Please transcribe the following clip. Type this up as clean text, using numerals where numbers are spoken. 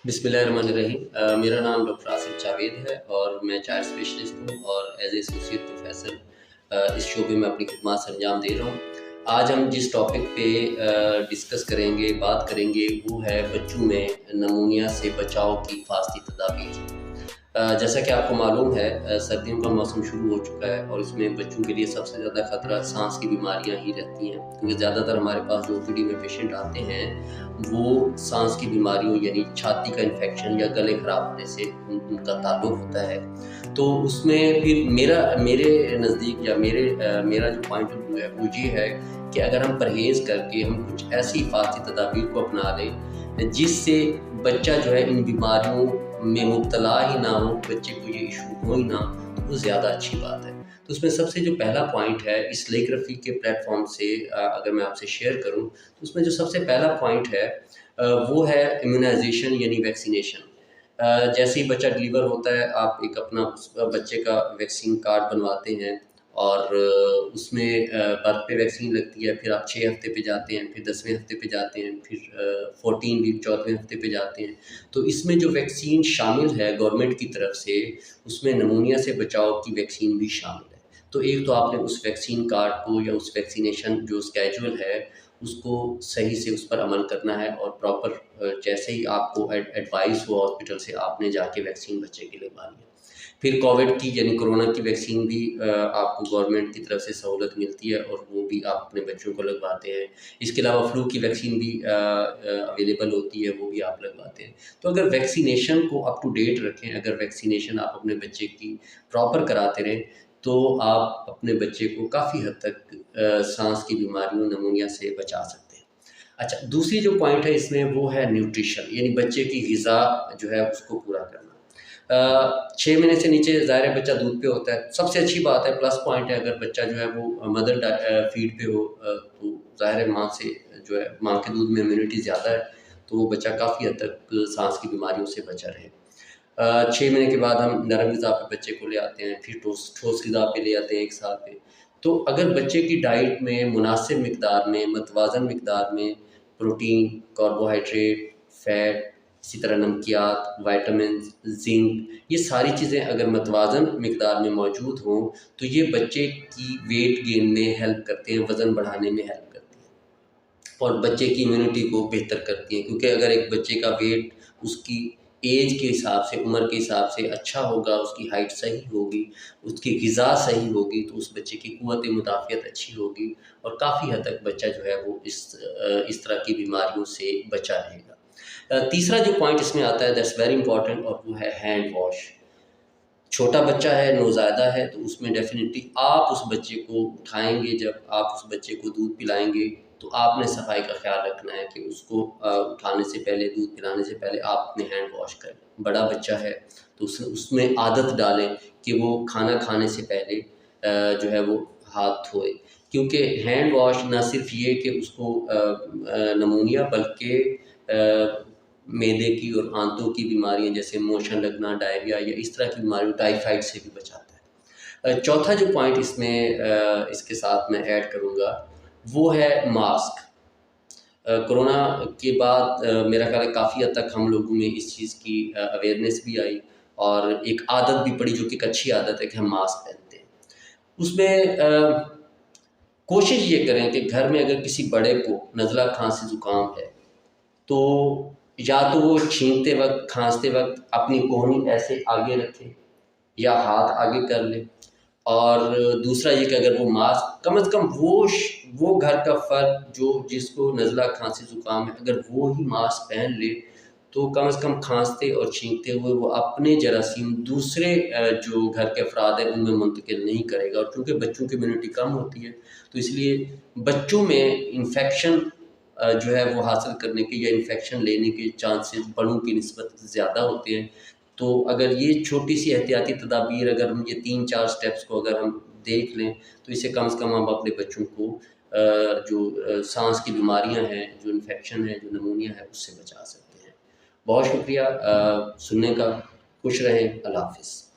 बिस्मिल्लाहिर्रहमानिर्रहीम। मेरा नाम डॉक्टर आसिफ जावेद है और मैं चाइल्ड स्पेशलिस्ट हूँ और एज एसोसिएट प्रोफेसर इस शोबे में अपनी खिदमत से अंजाम दे रहा हूँ। आज हम जिस टॉपिक पे डिस्कस करेंगे, बात करेंगे, वो है बच्चों में नमूनिया से बचाव की हिफाजती तदाबीर। जैसा कि आपको मालूम है, सर्दियों का मौसम शुरू हो चुका है और इसमें बच्चों के लिए सबसे ज़्यादा ख़तरा सांस की बीमारियां ही रहती हैं, क्योंकि ज़्यादातर हमारे पास जो ओपीडी में पेशेंट आते हैं वो सांस की बीमारियों यानी छाती का इन्फेक्शन या गले ख़राब होने से उनका ताल्लुक़ होता है। तो उसमें फिर मेरे नज़दीक या मेरा जो पॉइंट ऑफ व्यू है वो ये है कि अगर हम परहेज़ करके हम कुछ ऐसी हिफाजती तदाबीर को अपना लें जिससे बच्चा जो है इन बीमारियों में मुब्तला ही ना हो, बच्चे को ये इशू हो ही ना, तो वो ज़्यादा अच्छी बात है। तो उसमें सबसे जो पहला पॉइंट है इस लेग्राफी के प्लेटफॉर्म से अगर मैं आपसे शेयर करूं तो उसमें जो सबसे पहला पॉइंट है वो है इम्यूनाइजेशन यानी वैक्सीनेशन। जैसे ही बच्चा डिलीवर होता है आप एक अपना उस बच्चे का वैक्सीन कार्ड बनवाते हैं और उसमें बर्थ पे वैक्सीन लगती है, फिर आप 6 हफ्ते पे जाते हैं, फिर 10वें हफ्ते पे जाते हैं, फिर 14 वीक 14वें हफ्ते पे जाते हैं। तो इसमें जो वैक्सीन शामिल है गवर्नमेंट की तरफ से, उसमें नमूनिया से बचाव की वैक्सीन भी शामिल है। तो एक तो आपने उस वैक्सीन कार्ड को या उस वैक्सीनेशन जो स्केड्यूल है उसको सही से उस पर अमल करना है और प्रॉपर जैसे ही आपको एडवाइस हो हॉस्पिटल से आपने जाके वैक्सीन बच्चे की लगवानी है। फिर कोविड की यानी कोरोना की वैक्सीन भी आपको गवर्नमेंट की तरफ से सहूलत मिलती है और वो भी आप अपने बच्चों को लगवाते हैं। इसके अलावा फ्लू की वैक्सीन भी अवेलेबल होती है, वो भी आप लगवाते हैं। तो अगर वैक्सीनेशन को अप टू डेट रखें, अगर वैक्सीनेशन आप अपने बच्चे की प्रॉपर कराते रहें तो आप अपने बच्चे को काफ़ी हद तक सांस की बीमारियों नमूनिया से बचा सकते हैं। अच्छा, दूसरी जो पॉइंट है इसमें वो है न्यूट्रिशन यानी बच्चे की ग़िज़ा जो है उसको पूरा करना। 6 महीने से नीचे ज़ाहिर है बच्चा दूध पे होता है, सबसे अच्छी बात है, प्लस पॉइंट है अगर बच्चा जो है वो मदर फीड पे हो, तो ज़ाहिर है माँ से जो है माँ के दूध में इम्यूनिटी ज़्यादा है, तो वो बच्चा काफ़ी हद तक सांस की बीमारियों से बचा रहे। 6 महीने के बाद हम नरम ग़िज़ा पे बच्चे को ले आते हैं, फिर ठोस ग़िज़ा पे ले आते हैं 1 साल पे। तो अगर बच्चे की डाइट में मुनासिब मिकदार में, मतवाज़न मिकदार में प्रोटीन, कार्बोहाइड्रेट, फ़ैट, इसी तरह नमकियात, विटामिन्स, ज़िंक, ये सारी चीज़ें अगर मतवाज़न मिकदार में मौजूद हों तो ये बच्चे की वेट गेन में हेल्प करते हैं, वज़न बढ़ाने में हेल्प करती हैं और बच्चे की इम्यूनिटी को बेहतर करती हैं, क्योंकि अगर एक बच्चे का वेट उसकी एज के हिसाब से, उम्र के हिसाब से अच्छा होगा, उसकी हाइट सही होगी, उसकी ग़िज़ा सही होगी, तो उस बच्चे की क़ुव्वत मुदाफ़ियत अच्छी होगी और काफ़ी हद तक बच्चा जो है वो इस तरह की बीमारियों से बचा रहेगा। तीसरा जो पॉइंट इसमें आता है दैट्स वेरी इंपॉर्टेंट और वो है हैंड वॉश। छोटा बच्चा है, नौज़ायदा है, तो उसमें डेफ़िनेटली आप उस बच्चे को उठाएँगे, जब आप उस बच्चे को दूध पिलाएँगे तो आपने सफाई का ख़्याल रखना है कि उसको उठाने से पहले, दूध पिलाने से पहले आप अपने हैंड वॉश करें। बड़ा बच्चा है तो उसमें आदत डालें कि वो खाना खाने से पहले जो है वो हाथ धोए, क्योंकि हैंड वॉश ना सिर्फ ये कि उसको नमूनिया बल्कि मैदे की और आंतों की बीमारियां जैसे मोशन लगना, डायरिया या इस तरह की बीमारियों, टाइफाइड से भी बचाता है। चौथा जो पॉइंट इसमें इसके साथ मैं ऐड करूँगा वो है मास्क। कोरोना के बाद मेरा ख़्याल है काफ़ी हद तक हम लोगों में इस चीज़ की अवेयरनेस भी आई और एक आदत भी पड़ी जो कि एक अच्छी आदत है कि हम मास्क पहनते हैं। उसमें कोशिश ये करें कि घर में अगर किसी बड़े को नज़ला, खांसी, ज़ुकाम है तो या तो वो छींकते वक्त, खांसते वक्त अपनी कोहनी ऐसे आगे रखे या हाथ आगे कर ले, और दूसरा ये कि अगर वो मास्क कम से कम वो घर का फ़र्द जो जिसको नज़ला, खांसी, ज़ुकाम है, अगर वो ही मास्क पहन ले तो कम से कम खांसते और छींकते हुए वो अपने जरासीम दूसरे जो घर के अफराद हैं उनमें मुंतकिल नहीं करेगा। और चूँकि बच्चों की इम्यूनिटी कम होती है तो इसलिए बच्चों में इन्फेक्शन जो है वो हासिल करने के या इन्फेक्शन लेने के चांसेस बड़ों की निस्बत ज़्यादा होते हैं। तो अगर ये छोटी सी एहतियाती तदाबीर, अगर हम ये 3-4 स्टेप्स को अगर हम देख लें तो इससे कम से कम हम अपने बच्चों को जो सांस की बीमारियां हैं, जो इन्फेक्शन है, जो नमूनिया है, उससे बचा सकते हैं। बहुत शुक्रिया सुनने का। खुश रहें। अल्लाह हाफ़िज़।